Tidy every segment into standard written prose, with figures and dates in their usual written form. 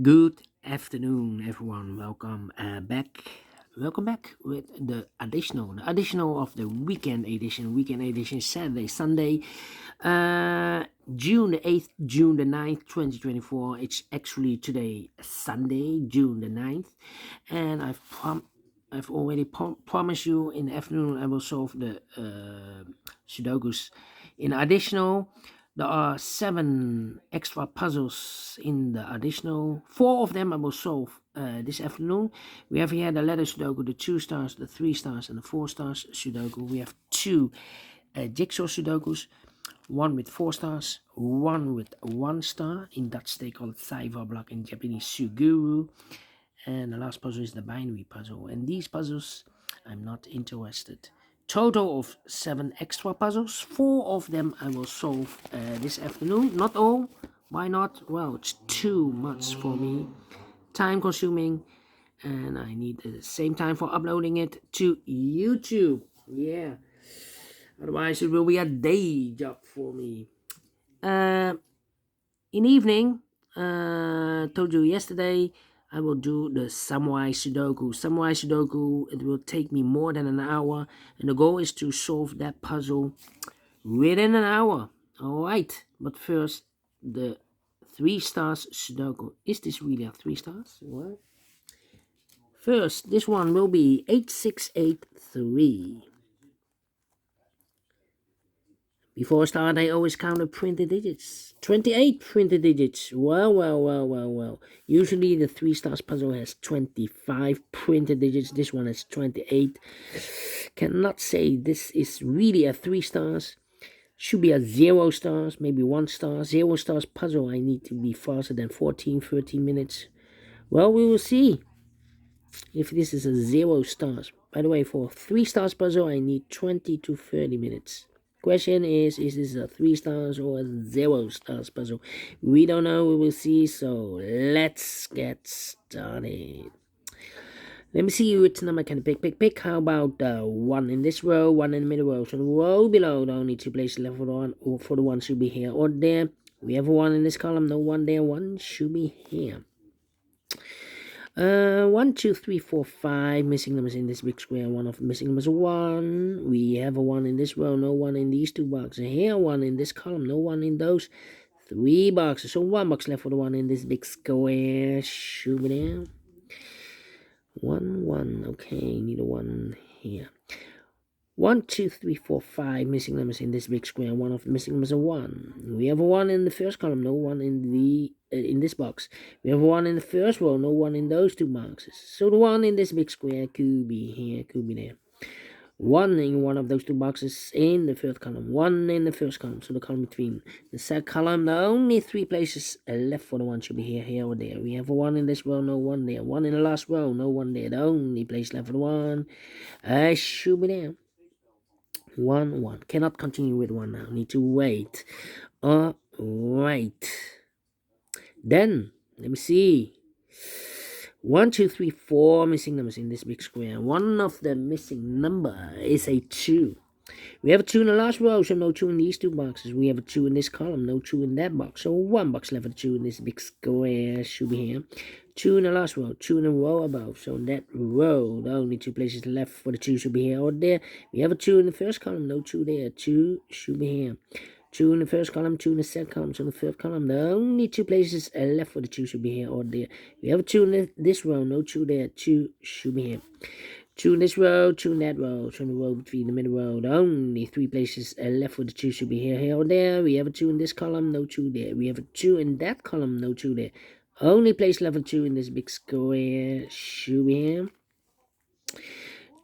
Good afternoon, everyone. Welcome back. Welcome back with the additional of the weekend edition. Weekend edition Saturday, Sunday, June the 8th, June the 9th, 2024. It's actually today, Sunday, June the 9th, and I've already promised you in the afternoon I will solve the Sudokus in additional. There are seven extra puzzles in the additional. Four of them I will solve this afternoon. We have here the letter Sudoku, the 2 stars, the 3 stars, and the 4 stars Sudoku. We have two jigsaw Sudokus, one with 4 stars, one with 1 star. In Dutch they call it Saiva block, in Japanese Suguru. And the last puzzle is the binary puzzle. And these puzzles, I'm not interested. Total of 7 extra puzzles. 4 of them I will solve this afternoon. Not all. Why not? Well, it's too much for me. Time consuming. And I need the same time for uploading it to YouTube. Yeah. Otherwise, it will be a day job for me. In evening, told you yesterday, I will do the Samurai Sudoku. Samurai Sudoku, it will take me more than an hour, and the goal is to solve that puzzle within an hour. Alright, but first, the 3 stars Sudoku. Is this really a 3 stars? What? First, this one will be 8683. Before start, I always count the printed digits. 28 printed digits. Well. Usually the 3 stars puzzle has 25 printed digits. This one has 28. Cannot say this is really a 3 stars. Should be a 0 stars, maybe 1 star. 0 stars puzzle, I need to be faster than 14, 13 minutes. Well, we will see if this is a 0 stars. By the way, for 3 stars puzzle, I need 20 to 30 minutes. Question is this a 3 stars or a 0 stars puzzle? We don't know, we will see, so let's get started. Let me see which number can I pick. How about one in this row, one in the middle row? So the row below, the only two places left for the one, or for the one should be here or there. We have one in this column, no one there, one should be here. 1, 2, 3, 4, 5 missing numbers in this big square. One of the missing numbers 1. We have a 1 in this row, no 1 in these 2 boxes. Here, 1 in this column, no 1 in those 3 boxes. So 1 box left for the 1 in this big square. Shoot it down. 1, 1. Okay, need a 1 here. 1, 2, 3, 4, 5 missing numbers in this big square. One of the missing numbers 1. We have a 1 in the first column, no 1 in this box. We have a 1 in the first row, no 1 in those 2 boxes. So the 1 in this big square could be here, could be there. 1 in one of those 2 boxes in the first column, 1 in the first column. So the column between the second column, the only 3 places left for the 1 should be here, here, or there. We have a 1 in this row, no 1 there. 1 in the last row, no 1 there. The only place left for the 1 should be there. 1, 1. Cannot continue with 1 now. Need to wait. Alright. Then, let me see. 1, 2, 3, 4 missing numbers in this big square. One of the missing number is a 2. We have a 2 in the last row, so no 2 in these 2 boxes. We have a 2 in this column, no 2 in that box. So 1 box left for the 2 in this big square should be here. 2 in the last row, 2 in the row above. So in that row, the only 2 places left for the 2 should be here or there. We have a 2 in the first column, no 2 there. 2 should be here. 2 in the first column, 2 in the second column. So in the third column, the only 2 places left for the 2 should be here or there. We have a 2 in this row, no 2 there. 2 should be here. 2 in this row, 2 in that row. So in the row between the middle row, the only 3 places left for the 2 should be here, here, or there. We have a 2 in this column, no 2 there. We have a 2 in that column, no 2 there. Only place left for 2 in this big square should be here.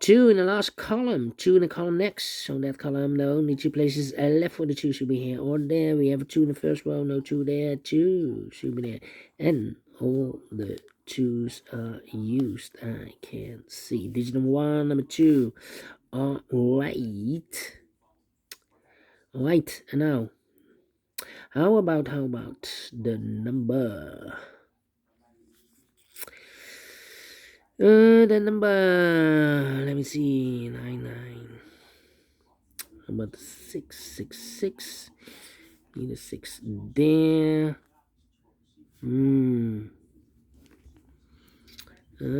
2 in the last column, 2 in the column next. So in that column, the only 2 places left for the 2 should be here or there. We have a 2 in the first row, no 2 there. 2 should be there. And all the 2's are used. I can't see. Digit number 1, number 2. Alright. Alright, and now, how about the number? The number, let me see, 99. How about the 666? Need a 6 there. Need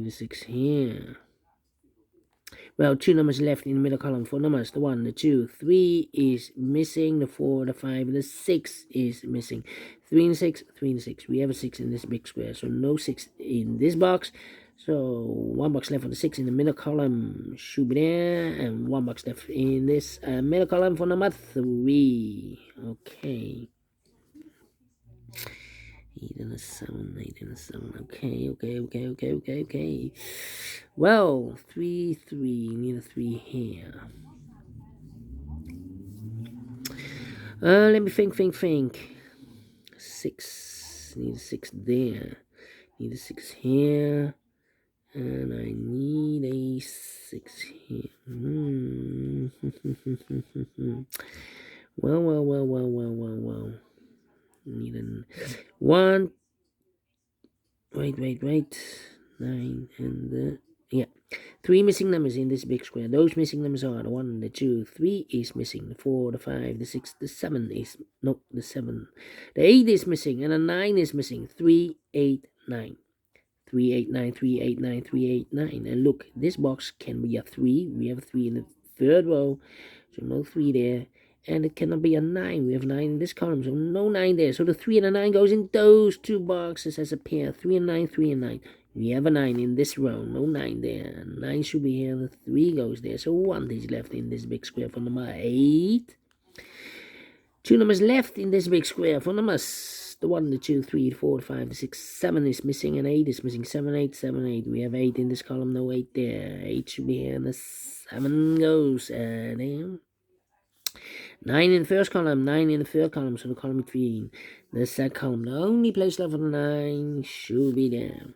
a 6 here. Well, 2 numbers left in the middle column. 4 numbers. The 1, the 2, 3 is missing. The 4, the 5, and the 6 is missing. 3 and 6, 3 and 6. We have a 6 in this big square, so no 6 in this box. So 1 box left for the 6 in the middle column should be there, and 1 box left in this middle column for number 3. Okay. 8 and a 7, 8 and a 7. Okay. Well, 3, 3. Need a 3 here. Let me think. 6. Need a 6 there. Need a 6 here. And I need a 6 here. Well. Need a 1. Wait. 9 and the... Yeah. 3 missing numbers in this big square. Those missing numbers are the 1, the 2, 3 is missing. The 4, the 5, the 6, the 7 is... No, the 7. The 8 is missing and the 9 is missing. 3, 8, 9. 3, 8, 9, 3, 8, 9, 3, 8, 9. And look, this box can be a 3. We have a 3 in the third row. So no 3 there. And it cannot be a 9. We have 9 in this column, so no 9 there. So the 3 and the 9 goes in those 2 boxes as a pair. 3 and 9, 3 and 9. We have a 9 in this row, no 9 there. 9 should be here, the 3 goes there. So 1 is left in this big square for number 8. 2 numbers left in this big square for numbers. The 1, the 2, 3, the 4, the 5, the 6, 7 is missing, and 8 is missing. 7, 8, 7, 8. We have 8 in this column, no 8 there. 8 should be here, and the 7 goes there. 9 in the first column, 9 in the third column, so the column between the second column. The only place left for the 9 should be there.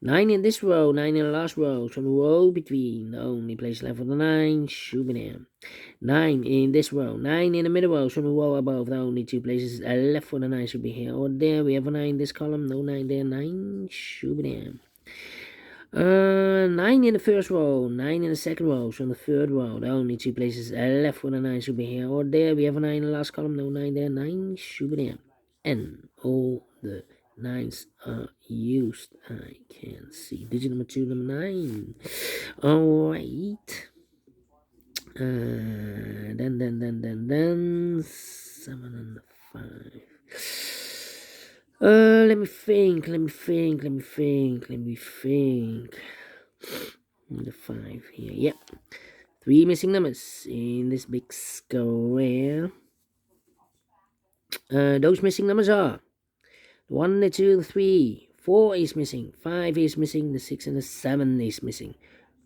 9 in this row, 9 in the last row, so the row between. The only place left for the 9 should be there. 9 in this row, 9 in the middle row, so the row above. The only 2 places left for the 9 should be here or there. We have a 9 in this column, no 9 there. 9 should be there. 9 in the first row, 9 in the second row, so in the third row, the only 2 places left for the 9 should be here or there. We have a 9 in the last column, no 9 there. 9 should be there. And all the 9s are used. I can see. Digit number 2, number 9. Alright. Then 7 and 5. Let me think. The 5 here. Yep. 3 missing numbers in this big square. Those missing numbers are 1, the 2, the 3. 4 is missing. 5 is missing. The 6 and the 7 is missing.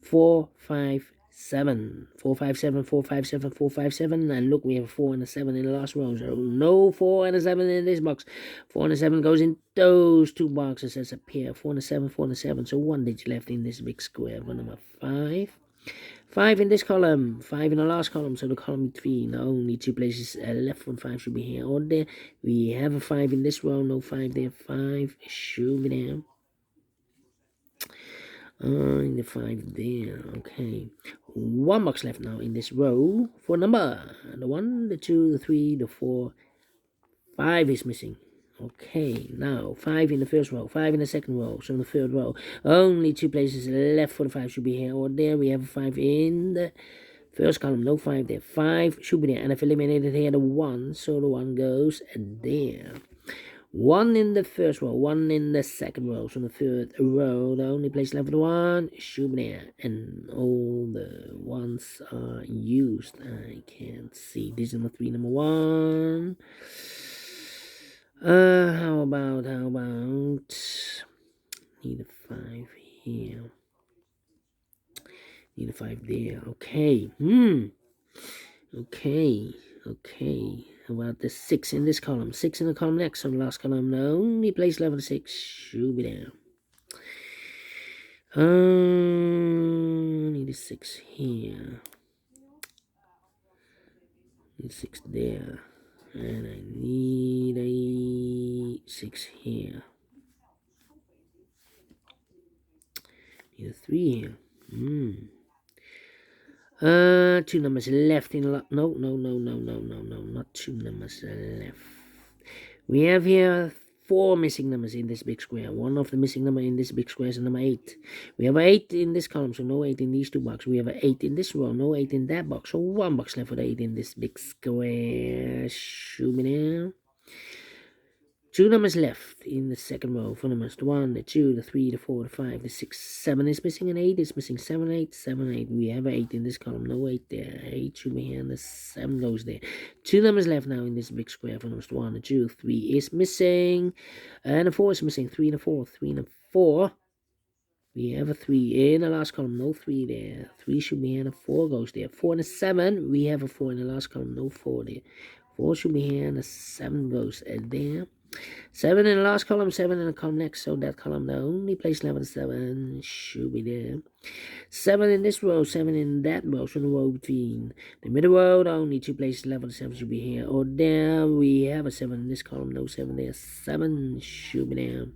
4, 5, 7. 4, 5, 7, 4, 5, 7, 4, 5, 7. And look, we have a 4 and a 7 in the last row. So no 4 and a 7 in this box. 4 and a 7 goes in those 2 boxes as a pair. 4 and a 7, 4 and a 7. So 1 digit left in this big square for number 5. 5 in this column, 5 in the last column, so the column between. The only 2 places left for 5 should be here or there. We have a 5 in this row, no 5 there. 5 should be there. In the 5 there, okay. 1 box left now in this row for number. The 1, the 2, the 3, the 4, 5 is missing. Okay, now 5 in the first row, 5 in the second row, so in the third row. Only 2 places left for the 5 should be here or there. We have a 5 in the first column, no 5 there. 5 should be there, and I've eliminated here the 1, so the 1 goes there. 1 in the first row, 1 in the second row, so in the third row, the only place left for the 1 should be there, and all the 1s are used. I can't see. This is number 3, number 1. How about need a 5 here, need a 5 there. Okay. Okay. How about the 6 in this column? 6 in the column next, so the last column, the only place left for the 6 should be there. Need a 6 here. Need a 6 there. And I need a 6 here. Need a 3 here. 2 numbers left in no, not 2 numbers left. We have here 4 missing numbers in this big square. One of the missing number in this big square is number 8. We have an 8 in this column, so no 8 in these two boxes. We have an 8 in this row, no 8 in that box. So 1 box left for the 8 in this big square. Shoot me now. 2 numbers left in the second row. 4 numbers: the 1, the 2, the 3, the 4, the 5, the 6, 7 is missing, and 8 is missing. 7, 8, 7, 8. We have an 8 in this column. No 8 there. 8 should be here, and the 7 goes there. 2 numbers left now in this big square. 4 numbers: the 1, the 2, 3 is missing, and the 4 is missing. 3 and a 4. 3 and a 4. We have a 3 in the last column. No 3 there. 3 should be here, and a 4 goes there. 4 and a 7. We have a 4 in the last column. No 4 there. 4 should be here, and a 7 goes there. 7 in the last column, 7 in the column next, so that column, the only place left is 7 should be there. 7 in this row, 7 in that row, so the row between the middle row, the only 2 places left of the 7 should be here or there. We have a 7 in this column, no 7 there, 7 should be there.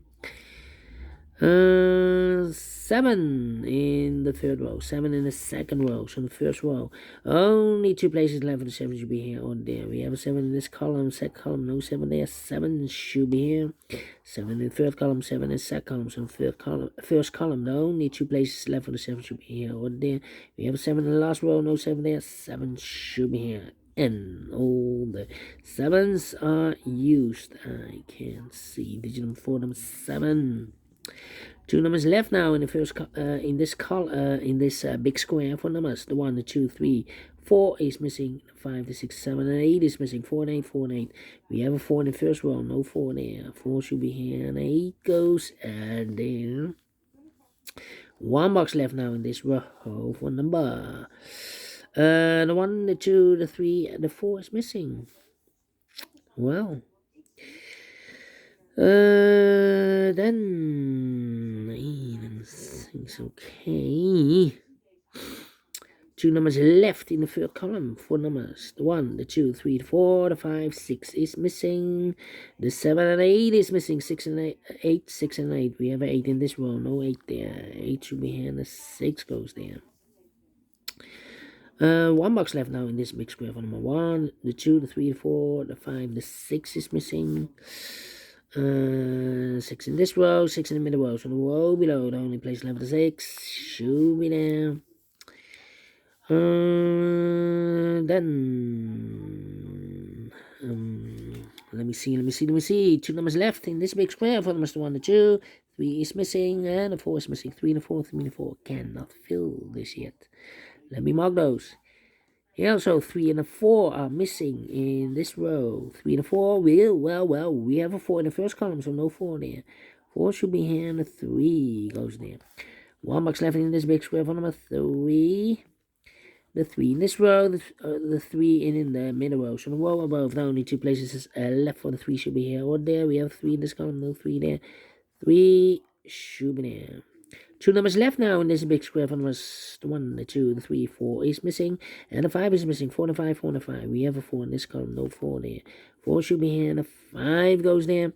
7 in the third row, 7 in the second row, so the first row, only 2 places left for the 7 should be here or there. We have a 7 in this column, second column, no 7 there, 7 should be here. 7 in the third column, 7 in the second column, so the first column, the only 2 places left for the 7 should be here or there. We have a 7 in the last row, no 7 there, 7 should be here. And all the 7s are used. I can see digit number 4, number 7. 2 numbers left now in the first in this big square. 4 numbers: the 1, the 2, 3, 4 is missing. 5, the 6, 7, and 8 is missing. 4 and 8, 4 and 8. We have a 4 in the first row, no 4 there. 4 should be here, and 8 goes and there. 1 box left now in this row for number. The 1, the 2, the 3, and the 4 is missing. Well. Then everything's okay. 2 numbers left in the third column. 4 numbers: the 1, the 2, 3, the 4, the 5, 6 is missing. The 7 and 8 is missing. 6 and 8, 6 and 8. We have an 8 in this row, no 8 there. 8 should be here, and the 6 goes there. 1 box left now in this big square. For number 1, the 2, the 3, the 4, the 5, the 6 is missing. 6 in this row, 6 in the middle row, so the row below, the only place left is 6 should be there. Then let me see. 2 numbers left in this big square. 4 numbers: the 1, the 2, 3 is missing, and the 4 is missing. 3 and the 4, 3 and the 4 cannot fill this yet. Let me mark those. Here also 3 and a 4 are missing in this row. 3 and a 4 well, we have a 4 in the first column, so no 4 there. 4 should be here, and the 3 goes there. 1 box left in this big square for number 3. The 3 in this row, the 3 in the middle row. So the row above, the only 2 places left for the 3 should be here or there. We have 3 in this column, no 3 there. 3 should be there. 2 numbers left now in this big square. For numbers: the 1, the 2, the 3, 4 is missing, and the 5 is missing. 4 and 5, 4 and 5. We have a 4 in this column, no 4 there. 4 should be here, and the 5 goes there.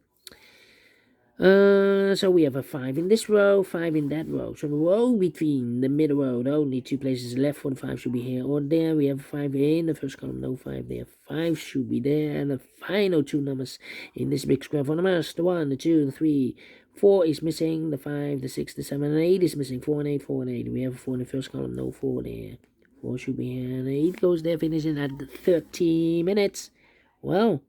So we have a 5 in this row, 5 in that row. So the row between the middle row, the only 2 places left for the 5 should be here or there. We have a 5 in the first column, no 5 there. 5 should be there, and the final 2 numbers in this big square. For numbers: the 1, the 2, the 3, 4 is missing. The 5, the 6, the 7, and 8 is missing. 4 and 8, 4 and 8. We have a 4 in the first column, no 4 there. 4 should be here, and 8 goes there, finishing at 30 minutes. Well,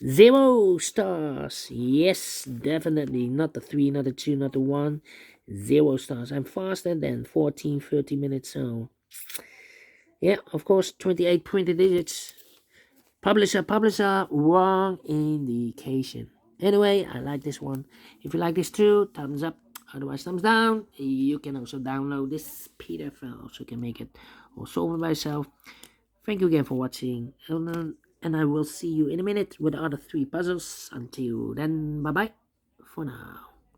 0 stars. Yes, definitely. Not the 3, not the 2, not the 1. 0 stars. I'm faster than 14, 30 minutes. So, yeah, of course, 28 printed digits. Publisher, wrong indication. Anyway, I like this one. If you like this too, thumbs up. Otherwise, thumbs down. You can also download this PDF file so you can make it or solve it by yourself. Thank you again for watching. And I will see you in a minute with the other 3 puzzles. Until then, bye-bye for now.